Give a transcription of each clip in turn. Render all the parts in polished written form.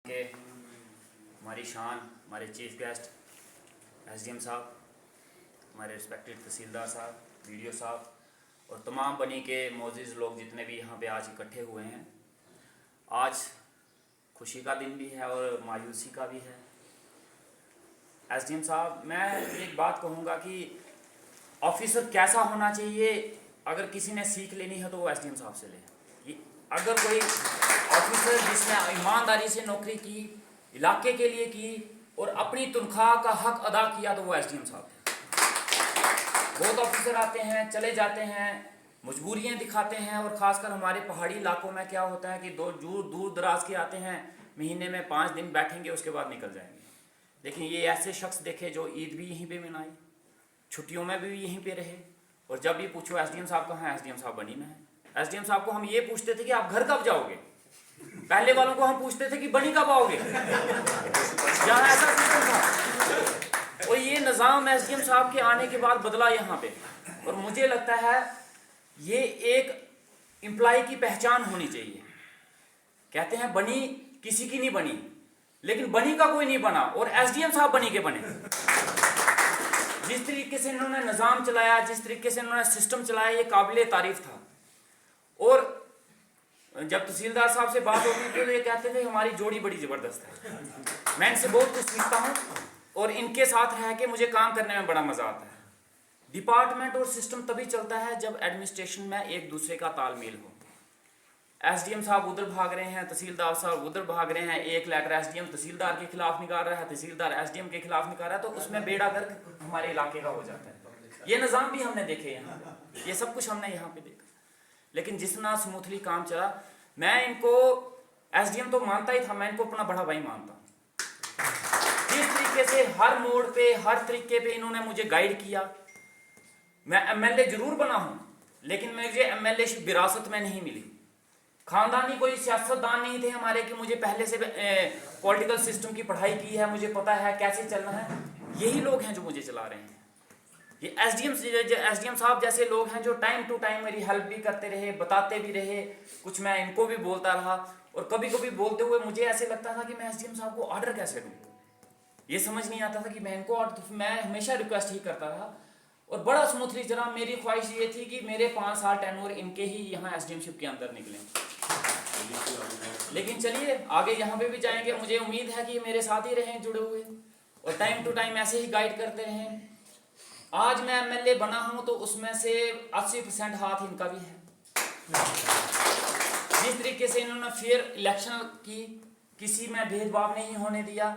के हमारी शान, हमारे चीफ गेस्ट एसडीएम साहब, हमारे रिस्पेक्टेड तहसीलदार साहब, वीडियो साहब और तमाम बनी के मोअज़्ज़िज़ लोग जितने भी यहाँ पे आज इकट्ठे हुए हैं। आज खुशी का दिन भी है और मायूसी का भी है। एसडीएम साहब, मैं एक बात कहूँगा कि ऑफिसर कैसा होना चाहिए, अगर किसी ने सीख लेनी है तो वो एसडीएम साहब से ले। कि अगर कोई ऑफिसर जिसने ईमानदारी से नौकरी की, इलाके के लिए की और अपनी तनख्वाह का हक अदा किया तो वो एसडीएम साहब थे। बहुत ऑफिसर आते हैं, चले जाते हैं, मजबूरियां दिखाते हैं और ख़ासकर हमारे पहाड़ी इलाकों में क्या होता है कि दूर दराज के आते हैं, महीने में 5 दिन बैठेंगे, उसके बाद निकल जाएंगे। लेकिन ये ऐसे शख्स देखे जो ईद भी यहीं पे मनाई, छुट्टियों में भी यहीं पे रहे, और जब भी पूछो एसडीएम साहब कहाँ है, एसडीएम साहब बनी में है। एसडीएम साहब को हम ये पूछते थे कि आप घर कब जाओगे, पहले वालों को हम पूछते थे कि बनी कब आओगे। यहाँ ऐसा सिस्टम था और ये निज़ाम एसडीएम साहब के आने के बाद बदला यहाँ पे। और मुझे लगता है ये एक एम्प्लॉय की पहचान होनी चाहिए। कहते हैं बनी किसी की नहीं बनी, लेकिन बनी का कोई नहीं बना और एसडीएम साहब बनी के बने। जिस तरीके से इन्होंने निज़ाम चलाया, जिस तरीके से इन्होंने सिस्टम चलाया, ये काबिले तारीफ था। और जब तहसीलदार साहब से बात होती थी तो ये कहते थे हमारी जोड़ी बड़ी ज़बरदस्त है। मैं इनसे बहुत कुछ सीखता हूँ और इनके साथ रह के मुझे काम करने में बड़ा मज़ा आता है। डिपार्टमेंट और सिस्टम तभी चलता है जब एडमिनिस्ट्रेशन में एक दूसरे का तालमेल हो। एसडीएम साहब उधर भाग रहे हैं, तहसीलदार साहब उधर भाग रहे हैं, एक लेटर एसडीएम तहसीलदार के खिलाफ निकाल रहा है, तहसीलदार एसडीएम के खिलाफ निकाल रहा है, तो उसमें बेड़ा गर्क हमारे इलाके का हो जाता है। ये निज़ाम भी हमने देखे यहाँ, ये सब कुछ हमने यहाँ पे देखा। लेकिन जितना स्मूथली काम चला, मैं इनको एसडीएम तो मानता ही था, मैं इनको अपना बड़ा भाई मानता हूँ। जिस तरीके से हर मोड़ पे, हर तरीके पे इन्होंने मुझे गाइड किया। मैं एमएलए जरूर बना हूँ, लेकिन मुझे एमएलए विरासत में नहीं मिली। खानदानी कोई सियासतदान नहीं थे हमारे कि मुझे पहले से पॉलिटिकल सिस्टम की पढ़ाई की है, मुझे पता है कैसे चलना है। यही लोग हैं जो मुझे चला रहे हैं। ये एसडीएम साहब जैसे लोग हैं जो टाइम टू टाइम मेरी हेल्प भी करते रहे, बताते भी रहे, कुछ मैं इनको भी बोलता रहा। और कभी कभी बोलते हुए मुझे ऐसे लगता था कि मैं एसडीएम साहब को ऑर्डर कैसे दूँ, ये समझ नहीं आता था कि मैं इनको ऑर्डर। मैं हमेशा रिक्वेस्ट ही करता रहा और बड़ा स्मूथली चला। मेरी ख्वाहिश ये थी कि मेरे 5 साल टेन्योर इनके ही यहाँ एसडीएमशिप के अंदर निकले। लेकिन चलिए आगे यहाँ पे भी जाएंगे। मुझे उम्मीद है कि ये मेरे साथ ही रहें जुड़े हुए और टाइम टू टाइम ऐसे ही गाइड करते रहें। आज मैं एमएलए बना हूं तो उसमें से 80% हाथ इनका भी है। जिस तरीके से इन्होंने फेयर इलेक्शन की, किसी में भेदभाव नहीं होने दिया,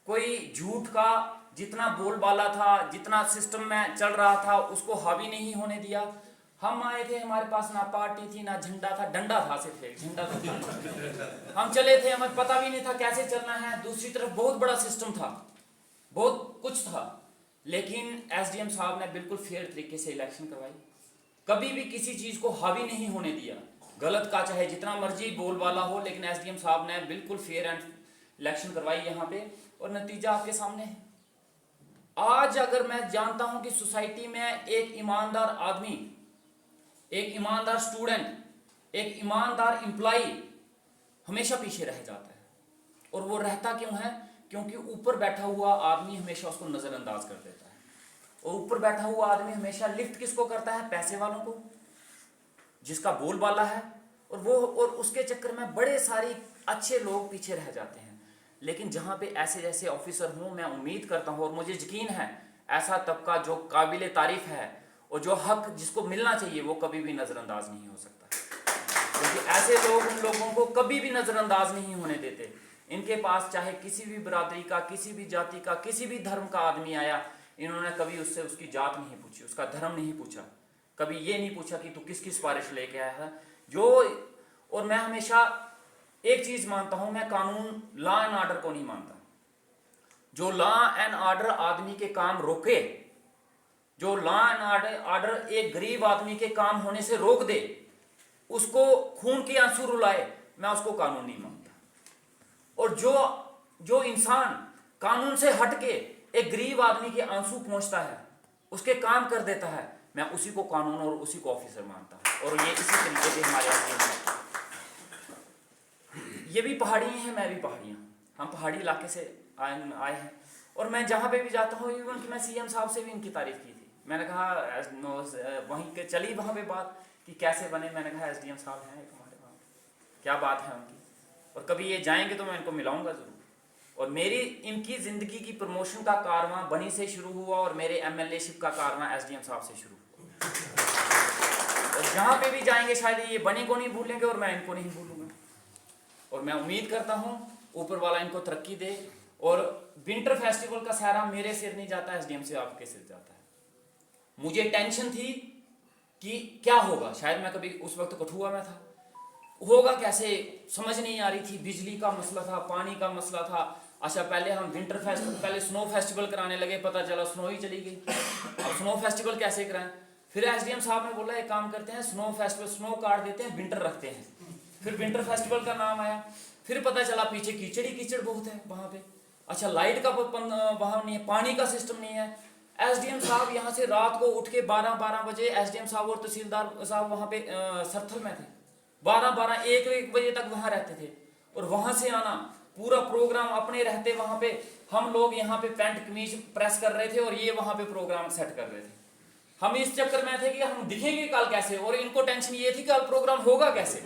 कोई झूठ का जितना बोलबाला था, जितना सिस्टम में चल रहा था, उसको हावी नहीं होने दिया। हम आए थे, हमारे पास ना पार्टी थी ना झंडा था, डंडा था, सिर्फ एक झंडा था। हम चले थे, हमें पता भी नहीं था कैसे चलना है। दूसरी तरफ बहुत बड़ा सिस्टम था, बहुत कुछ था, लेकिन एसडीएम साहब ने बिल्कुल फेयर तरीके से इलेक्शन करवाई। कभी भी किसी चीज को हावी नहीं होने दिया, गलत का चाहे जितना मर्जी बोलबाला हो, लेकिन एसडीएम साहब ने बिल्कुल फेयर एंड इलेक्शन करवाई यहाँ पे और नतीजा आपके सामने है। आज अगर मैं जानता हूं कि सोसाइटी में एक ईमानदार आदमी, एक ईमानदार स्टूडेंट, एक ईमानदार एम्प्लॉय हमेशा पीछे रह जाता है। और वो रहता क्यों है? क्योंकि ऊपर बैठा हुआ आदमी हमेशा उसको नजरअंदाज कर देता है। और ऊपर बैठा हुआ आदमी हमेशा लिफ्ट किसको करता है? पैसे वालों को, जिसका बोलबाला है। और उसके चक्कर में बड़े सारे अच्छे लोग पीछे रह जाते हैं। लेकिन जहां पे ऐसे जैसे ऑफिसर हों, मैं उम्मीद करता हूं और मुझे यकीन है ऐसा तबका जो काबिले तारीफ है और जो हक जिसको मिलना चाहिए वो कभी भी नजरअंदाज नहीं हो सकता। क्योंकि ऐसे लोग उन लोगों को कभी भी नजरअंदाज नहीं होने देते। इनके पास चाहे किसी भी बिरादरी का, किसी भी जाति का, किसी भी धर्म का आदमी आया, इन्होंने कभी उससे उसकी जात नहीं पूछी, उसका धर्म नहीं पूछा, कभी ये नहीं पूछा कि तू किसकी सिफारिश लेके आया है। और मैं हमेशा एक चीज मानता हूं, मैं कानून, लॉ एंड ऑर्डर को नहीं मानता। जो लॉ एंड ऑर्डर आदमी के काम रोके, जो लॉ एंड ऑर्डर एक गरीब आदमी के काम होने से रोक दे, उसको खून के आंसू रुलाए, मैं उसको कानून नहीं मानता। और जो इंसान कानून से हटके एक गरीब आदमी के आंसू पहुंचता है, उसके काम कर देता है, मैं उसी को कानून और उसी को ऑफिसर मानता हूं। और ये इसी तरीके से हमारे ये भी पहाड़ी हैं, मैं भी पहाड़ी हूं। हम पहाड़ी इलाके से आए हैं, और मैं जहाँ पे भी जाता हूँ इवन कि मैं सीएम साहब से भी इनकी तारीफ़ की थी। मैंने कहा वहीं के चली वहाँ पे बात कि कैसे बने, मैंने कहा एसडीएम साहब हैं एक हमारे वहाँ, क्या बात है उनकी, और कभी ये जाएंगे तो मैं इनको मिलाऊंगा ज़रूर। और मेरी इनकी ज़िंदगी की प्रमोशन का कारवां बनी से शुरू हुआ और मेरे एमएलएशिप का कारवां एसडीएम साहब से शुरू हुआ। और जहाँ पे भी जाएंगे शायद ये बनी को नहीं भूलेंगे और मैं इनको नहीं भूलूंगा। और मैं उम्मीद करता हूँ ऊपर वाला इनको तरक्की दे। और विंटर फेस्टिवल का सारा मेरे सिर नहीं जाता, एसडीएम से आपके सिर जाता है। मुझे टेंशन थी कि क्या होगा, शायद मैं कभी उस वक्त कठुआ में था, होगा कैसे समझ नहीं आ रही थी। बिजली का मसला था, पानी का मसला था। अच्छा पहले हम विंटर फेस्टिवल, पहले स्नो फेस्टिवल कराने लगे, पता चला स्नो ही चली गई। अब स्नो फेस्टिवल कैसे कराएं? फिर एसडीएम साहब ने बोला एक काम करते हैं, स्नो फेस्टिवल, स्नो काट देते हैं, विंटर रखते हैं। फिर विंटर फेस्टिवल का नाम आया। फिर पता चला पीछे कीचड़ ही कीचड़ बहुत है वहाँ पे। अच्छा लाइट का वहाँ नहीं है, पानी का सिस्टम नहीं है। एसडीएम साहब यहाँ से रात को उठ के 12 बजे एसडीएम साहब और तहसीलदार साहब वहाँ पे सरथल में थे, 1 बजे तक वहाँ रहते थे। और वहाँ से आना, पूरा प्रोग्राम अपने रहते वहाँ पे, हम लोग यहाँ पे पैंट कमीज प्रेस कर रहे थे और ये वहाँ पे प्रोग्राम सेट कर रहे थे। हम इस चक्कर में थे कि हम दिखेंगे कल कैसे, और इनको टेंशन ये थी कल प्रोग्राम होगा कैसे,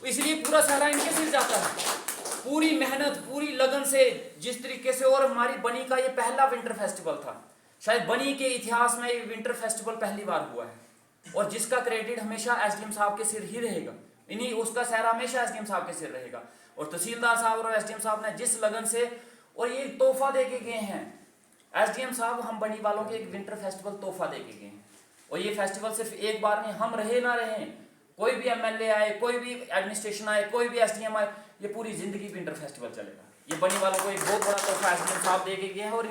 इसलिए पूरा सारा इनके सिर जाता है। पूरी मेहनत, पूरी लगन से जिस तरीके से। और हमारी बनी का ये पहला विंटर फेस्टिवल था, शायद बनी के इतिहास में ये विंटर फेस्टिवल पहली बार हुआ है, और जिसका क्रेडिट हमेशा एसडीएम साहब के सिर ही रहेगा। इन्हीं उसका सहरा हमेशा एसडीएम साहब के सिर रहेगा। और तहसीलदार साहब और एसडीएम साहब ने जिस लगन से, और ये तोहफा दे के गए हैं एसडीएम साहब, हम बनी वालों के एक विंटर फेस्टिवल तोहफा दे के गए हैं। और ये फेस्टिवल सिर्फ एक बार नहीं, हम रहे ना रहे, कोई भी एमएलए आए, कोई भी एडमिनिस्ट्रेशन आए, कोई भी एसडीएम आए, ये पूरी जिंदगी विंटर फेस्टिवल चलेगा। ये बनी वालों को एक बहुत बड़ा तोहफा एसडीएम साहब दे के गए हैं, और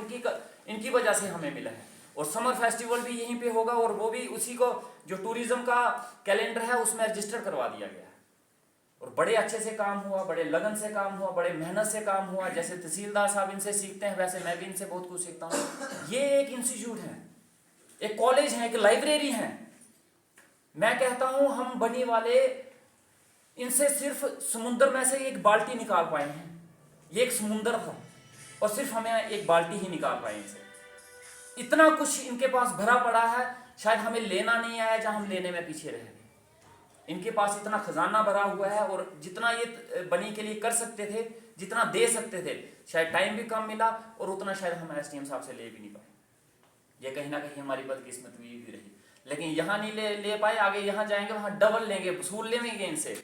इनकी वजह से हमें मिला है। और समर फेस्टिवल भी यहीं पे होगा, और वो भी उसी को जो टूरिज्म का कैलेंडर है उसमें रजिस्टर करवा दिया गया है। और बड़े अच्छे से काम हुआ, बड़े लगन से काम हुआ, बड़े मेहनत से काम हुआ। जैसे तहसीलदार साहब इनसे सीखते हैं, वैसे मैं भी इनसे बहुत कुछ सीखता हूँ। ये एक इंस्टीट्यूट है, एक कॉलेज है, एक लाइब्रेरी है। मैं कहता हूँ हम बनी वाले इनसे सिर्फ समुद्र में से एक बाल्टी निकाल पाए हैं। ये एक समुद्र था और सिर्फ हमें एक बाल्टी ही निकाल पाए इनसे। इतना कुछ इनके पास भरा पड़ा है, शायद हमें लेना नहीं आया, जहां हम लेने में पीछे रह गए। इनके पास इतना खजाना भरा हुआ है, और जितना ये बनी के लिए कर सकते थे, जितना दे सकते थे, शायद टाइम भी कम मिला, और उतना शायद हम एसडीएम साहब से ले भी नहीं पाए। ये कहीं ना कहीं हमारी बदकिस्मत भी रही। लेकिन यहाँ नहीं ले पाए, आगे यहाँ जाएंगे वहाँ डबल लेंगे, वसूल लेंगे इनसे।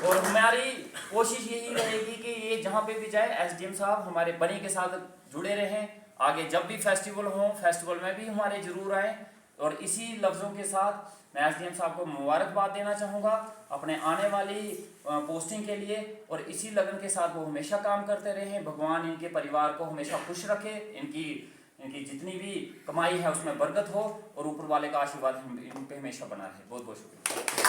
और हमारी कोशिश यही रहेगी कि ये जहाँ पे भी जाए एसडीएम साहब हमारे बनी के साथ जुड़े रहें। आगे जब भी फेस्टिवल हो, फेस्टिवल में भी हमारे जरूर आए। और इसी लफ्ज़ों के साथ मैं एसडीएम साहब को मुबारकबाद देना चाहूँगा अपने आने वाली पोस्टिंग के लिए। और इसी लगन के साथ वो हमेशा काम करते रहें। भगवान इनके परिवार को हमेशा खुश रखे, इनकी जितनी भी कमाई है उसमें बरकत हो, और ऊपर वाले का आशीर्वाद इन पे हमेशा बना रहे। बहुत बहुत शुक्रिया।